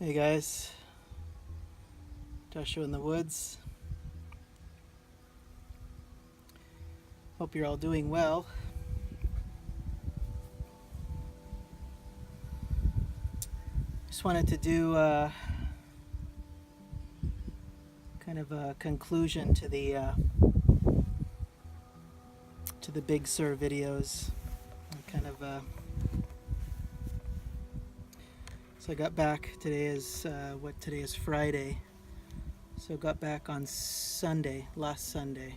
Hey guys, Joshua in the woods. Hope you're all doing well. Just wanted to do kind of a conclusion to the Big Sur videos. So I got back. Today is Friday. So got back on Sunday, last Sunday.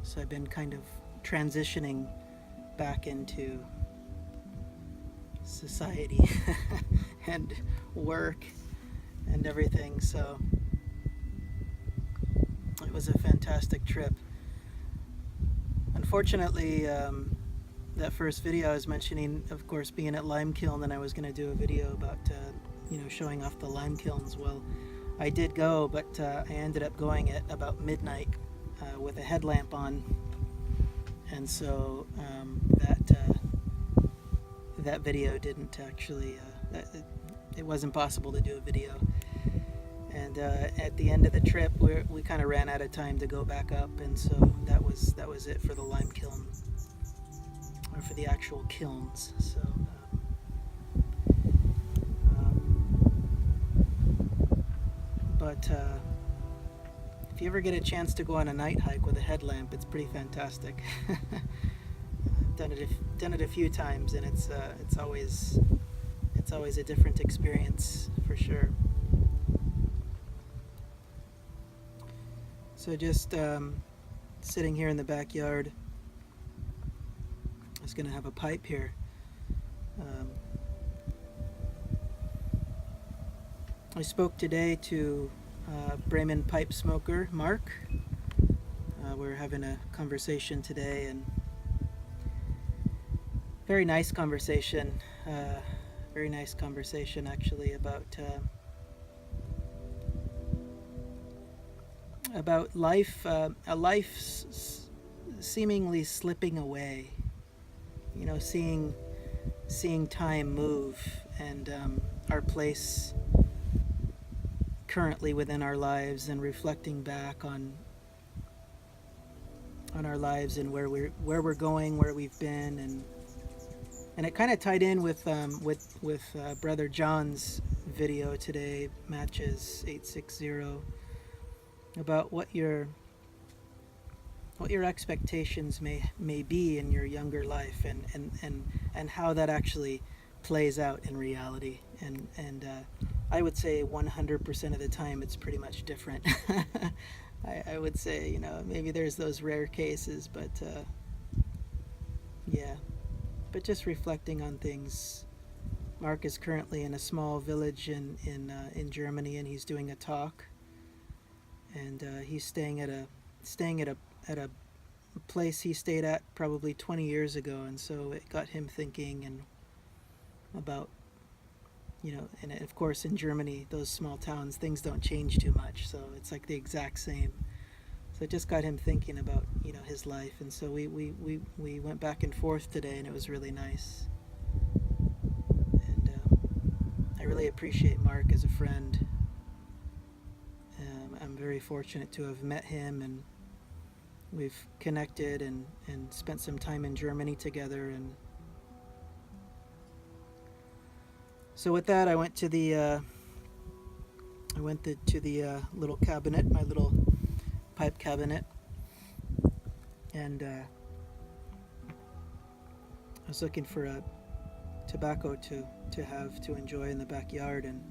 So I've been kind of transitioning back into society and work and everything. So it was a fantastic trip. Unfortunately, that first video I was mentioning, of course, being at lime kiln, and I was going to do a video about showing off the lime kilns. Well, I did go, but I ended up going at about midnight with a headlamp on, and so that video didn't actually it wasn't possible to do a video. And at the end of the trip, we kind of ran out of time to go back up, and so that was it for the lime kiln, or for the actual kilns. So but if you ever get a chance to go on a night hike with a headlamp, it's pretty fantastic. I've done it a few times, and it's always a different experience for sure. So just sitting here in the backyard. I was going to have a pipe here. I spoke today to Bremen Pipe Smoker, Mark. We're having a conversation today, and very nice conversation. Very nice conversation actually about life, a life seemingly slipping away. Seeing time move, and our place currently within our lives, and reflecting back on our lives and where we're going, where we've been, and it kind of tied in with Brother John's video today, Matches 860, about what your expectations may be in your younger life, and how that actually plays out in reality. And I would say 100% of the time it's pretty much different. I would say, maybe there's those rare cases, but yeah. But just reflecting on things. Mark is currently in a small village in Germany, and he's doing a talk, and he's staying at a place he stayed at probably 20 years ago, and so it got him thinking and about, and of course in Germany, those small towns, things don't change too much, so it's like the exact same. So it just got him thinking about his life, and so we went back and forth today, and it was really nice. And I really appreciate Mark as a friend. I'm very fortunate to have met him, and we've connected and spent some time in Germany together. And so with that, I went to the little cabinet, my little pipe cabinet, and I was looking for a tobacco to have to enjoy in the backyard, and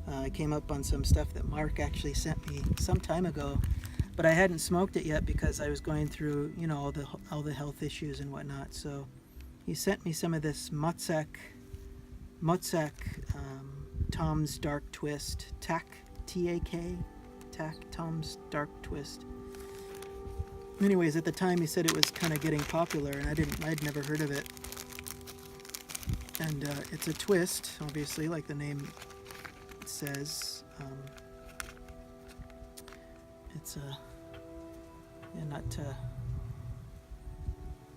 I came up on some stuff that Mark actually sent me some time ago, but I hadn't smoked it yet because I was going through all the health issues and whatnot. So he sent me some of this Motzek Tom's Dark Twist, T-A-K, Tom's Dark Twist. Anyways, at the time he said it was kind of getting popular, and I'd never heard of it. And it's a twist, obviously, like the name says. It's not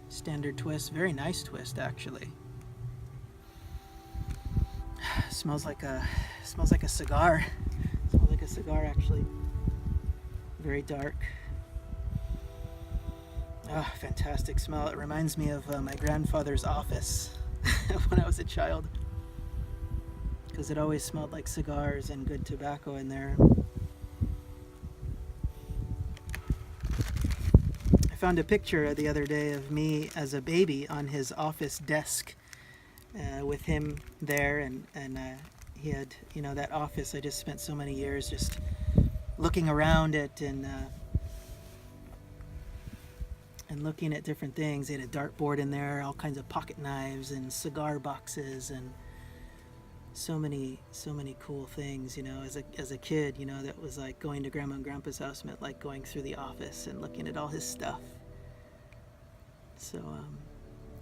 standard twist. Very nice twist, actually. Smells like a cigar. Smells like a cigar, actually. Very dark. Ah, fantastic smell. It reminds me of my grandfather's office when I was a child, because it always smelled like cigars and good tobacco in there. I found a picture the other day of me as a baby on his office desk, with him there, and he had, that office. I just spent so many years just looking around it and looking at different things. They had a dartboard in there, all kinds of pocket knives and cigar boxes, and so many cool things. As a kid, that was like going to Grandma and Grandpa's house meant like going through the office and looking at all his stuff. So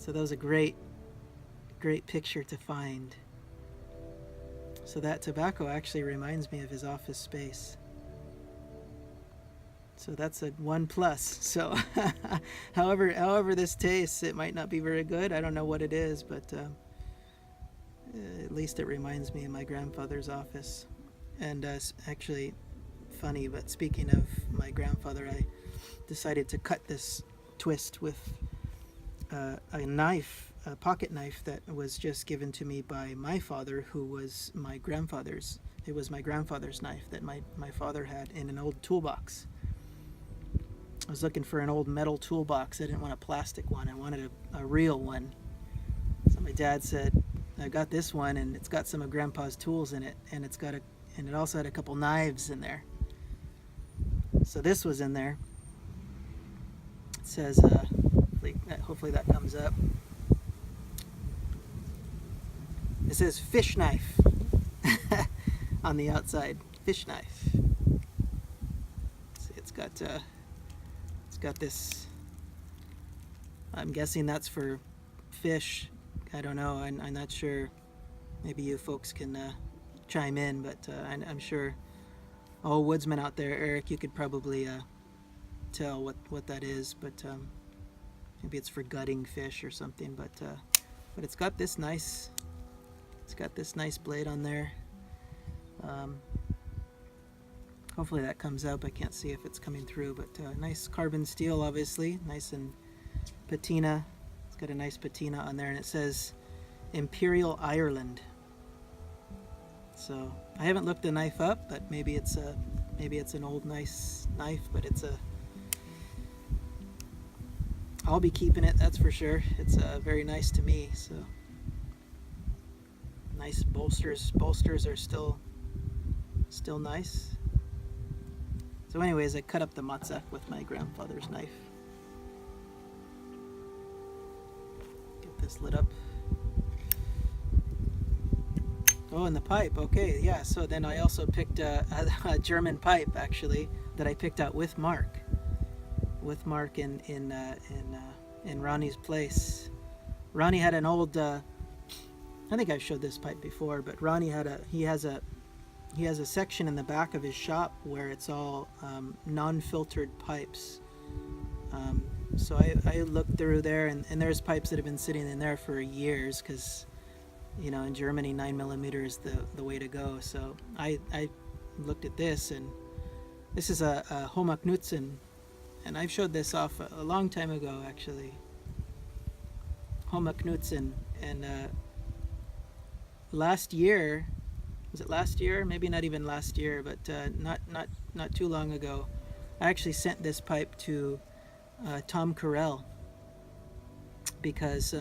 that was a great picture to find. So that tobacco actually reminds me of his office space. So that's a 1+. So however this tastes, it might not be very good. I don't know what it is, but at least it reminds me of my grandfather's office. And actually, funny, but speaking of my grandfather, I decided to cut this twist with a knife, a pocket knife that was just given to me by my father, who was my grandfather's. It was my grandfather's knife that my father had in an old toolbox. I was looking for an old metal toolbox. I didn't want a plastic one. I wanted a real one. So my dad said, I got this one, and it's got some of Grandpa's tools in it, and it also had a couple knives in there. So this was in there. It says, hopefully that comes up. It says fish knife on the outside. Fish knife. See, it's got this. I'm guessing that's for fish. I don't know. I'm not sure. Maybe you folks can chime in, but I'm sure. Oh, woodsman out there, Eric, you could probably tell what that is, but maybe it's for gutting fish or something. But it's got this nice. It's got this nice blade on there. Hopefully that comes up. I can't see if it's coming through, but nice carbon steel, obviously, nice and patina. It's got a nice patina on there, and it says Imperial Ireland. So I haven't looked the knife up, but maybe it's an old nice knife, but I'll be keeping it, that's for sure. It's very nice to me. So nice bolsters. Bolsters are still nice. So anyways, I cut up the Motzek with my grandfather's knife. Get this lit up. Oh, and the pipe. Okay, yeah. So then I also picked a German pipe, actually, that I picked out with Mark. With Mark in Ronnie's place. Ronnie had an old. I think I've showed this pipe before, but Ronnie he has a section in the back of his shop where it's all non-filtered pipes. So I looked through there, and there's pipes that have been sitting in there for years, because in Germany 9mm is the way to go. So I looked at this, and this is a Homa Knudsen, and I've showed this off a long time ago, actually. Homa Knudsen, and last year. Was it last year? Maybe not even last year, but not too long ago. I actually sent this pipe to Tom Carell, because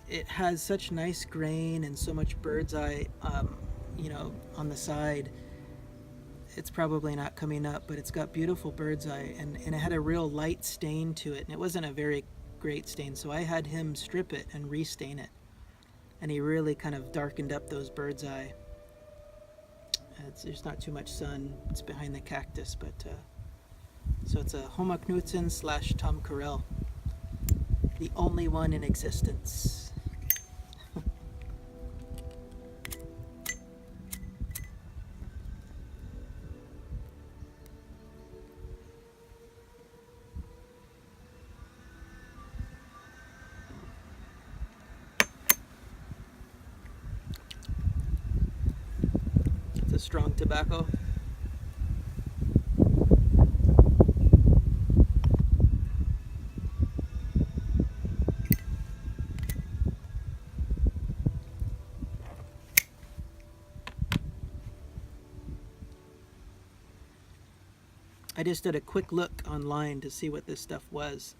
it has such nice grain and so much bird's eye, on the side. It's probably not coming up, but it's got beautiful bird's eye, and it had a real light stain to it, and it wasn't a very great stain, so I had him strip it and restain it, and he really kind of darkened up those bird's eye. There's not too much sun, it's behind the cactus, but so it's a Homa Knudsen / Tom Carell, the only one in existence. strong tobacco. I just did a quick look online to see what this stuff was.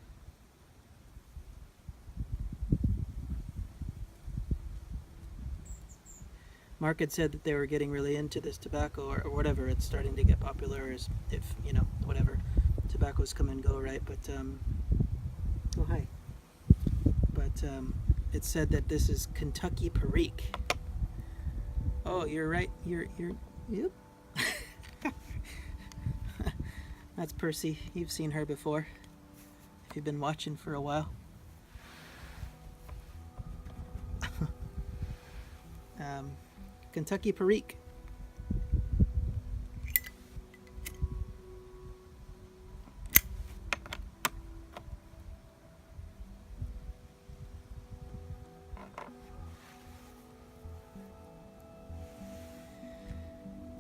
Mark had said that they were getting really into this tobacco, or whatever. It's starting to get popular, as if, you know, whatever. Tobaccos come and go, right? But, oh, hi. But it said that this is Kentucky Perique. Oh, you're right. Yep. That's Percy. You've seen her before, if you've been watching for a while. Kentucky Perique.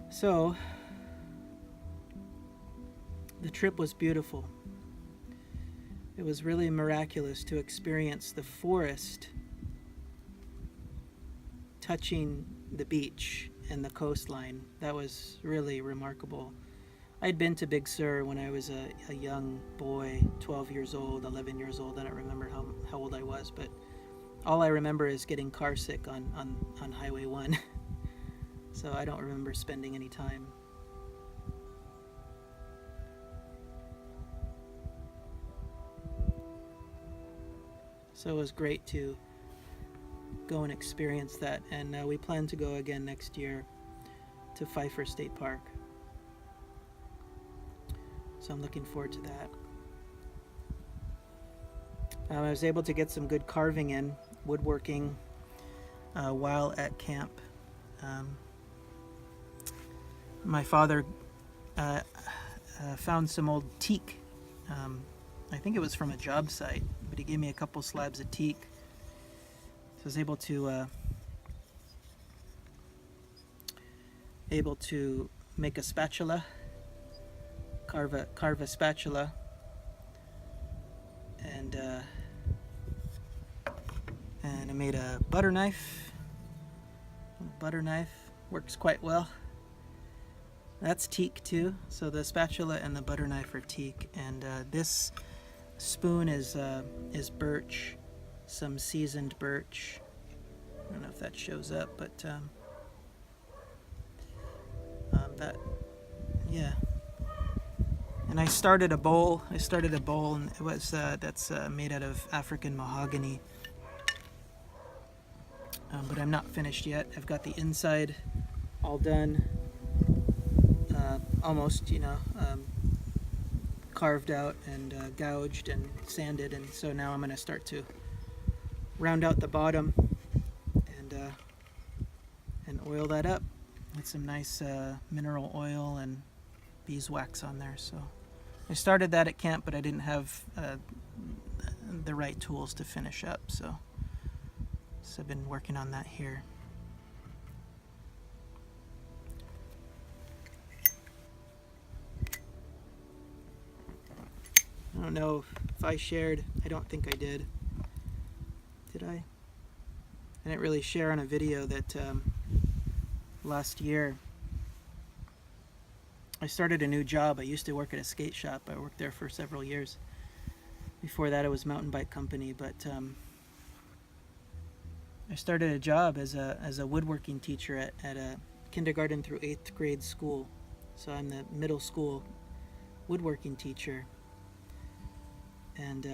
So, the trip was beautiful. It was really miraculous to experience the forest touching the beach and the coastline. That was really remarkable. I'd been to Big Sur when I was a young boy, 12 years old, 11 years old. I don't remember how old I was, but all I remember is getting car sick on Highway 1. So I don't remember spending any time. So it was great to go and experience that, and we plan to go again next year to Pfeiffer State Park. So I'm looking forward to that. I was able to get some good carving in, woodworking, while at camp. My father found some old teak. I think it was from a job site, but he gave me a couple slabs of teak. So I was able to make a spatula, carve a spatula, and I made a butter knife. Butter knife works quite well. That's teak too. So the spatula and the butter knife are teak, and this spoon is birch, some seasoned birch. I don't know if that shows up, but that, yeah. And I started a bowl, and it was that's made out of African mahogany. But I'm not finished yet. I've got the inside all done, almost, carved out and gouged and sanded, and so now I'm going to start to round out the bottom and oil that up with some nice mineral oil and beeswax on there. So I started that at camp, but I didn't have the right tools to finish up, so I've been working on that here. I don't know if I shared. I don't think I did. Did I? I didn't really share on a video that last year I started a new job. I used to work at a skate shop. I worked there for several years. Before that, it was a mountain bike company, but I started a job as a woodworking teacher at a kindergarten through 8th grade school. So I'm the middle school woodworking teacher. And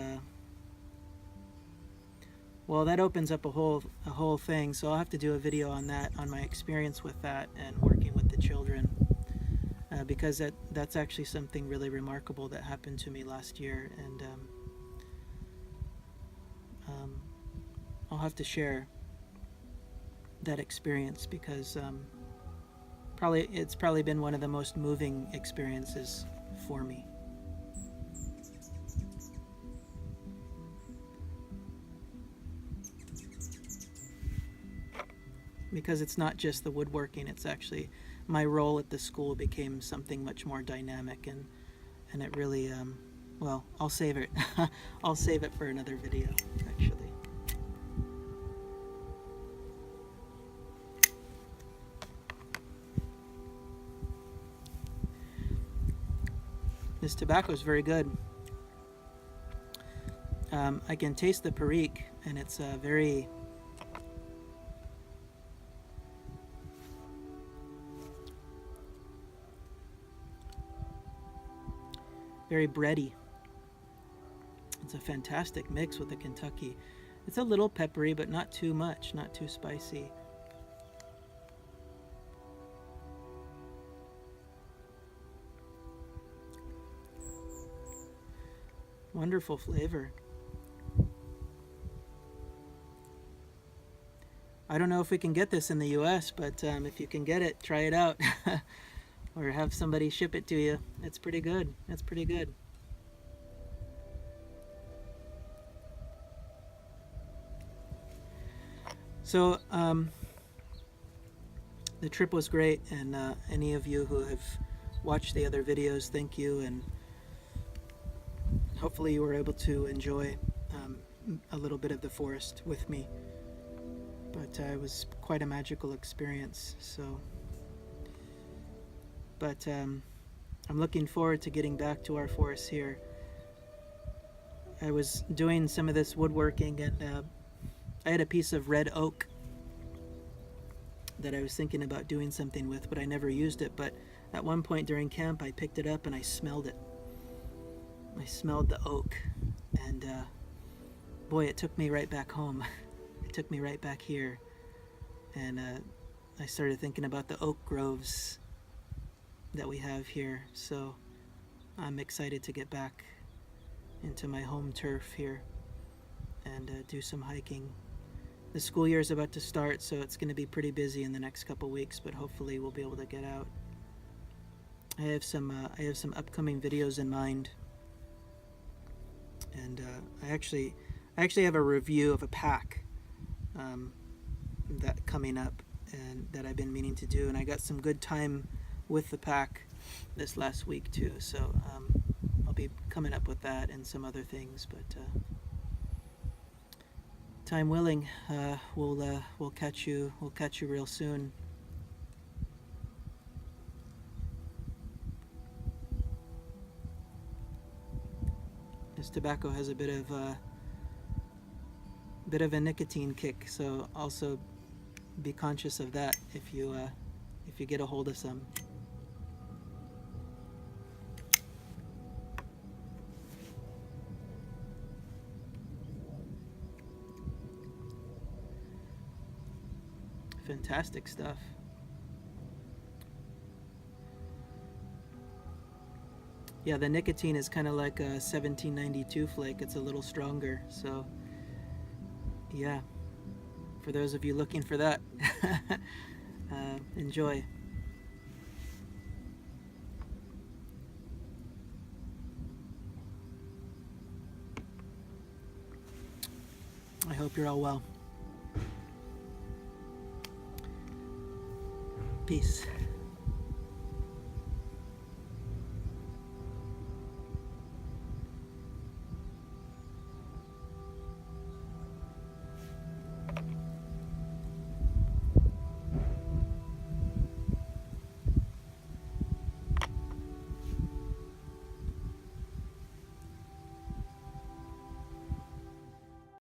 well, that opens up a whole thing. So I'll have to do a video on that, on my experience with that and working with the children, because that's actually something really remarkable that happened to me last year, and I'll have to share that experience, because it's probably been one of the most moving experiences for me. Because it's not just the woodworking, it's actually my role at the school became something much more dynamic, and it really, well, I'll save it. I'll save it for another video, actually. This tobacco is very good. I can taste the perique, and it's very bready. It's a fantastic mix with the Kentucky. It's a little peppery, but not too much, not too spicy. Wonderful flavor. I don't know if we can get this in the US, but if you can get it, try it out. Or have somebody ship it to you. It's pretty good. It's pretty good. So the trip was great, and any of you who have watched the other videos, thank you, and hopefully you were able to enjoy a little bit of the forest with me. But it was quite a magical experience. So, but I'm looking forward to getting back to our forest here. I was doing some of this woodworking, and I had a piece of red oak that I was thinking about doing something with, but I never used it. But at one point during camp, I picked it up and I smelled it. I smelled the oak, and boy, it took me right back home. It took me right back here, and I started thinking about the oak groves that we have here. So I'm excited to get back into my home turf here and do some hiking. The school year is about to start, so it's going to be pretty busy in the next couple weeks, but hopefully we'll be able to get out. I have some upcoming videos in mind, and I actually have a review of a pack that coming up, and that I've been meaning to do, and I got some good time with the pack this last week too, so I'll be coming up with that and some other things, but time willing, we'll catch you real soon. This tobacco has a bit of a nicotine kick, so also be conscious of that if you get a hold of some. Fantastic stuff. Yeah, the nicotine is kind of like a 1792 flake. It's a little stronger, so yeah, for those of you looking for that, enjoy. I hope you're all well. Peace.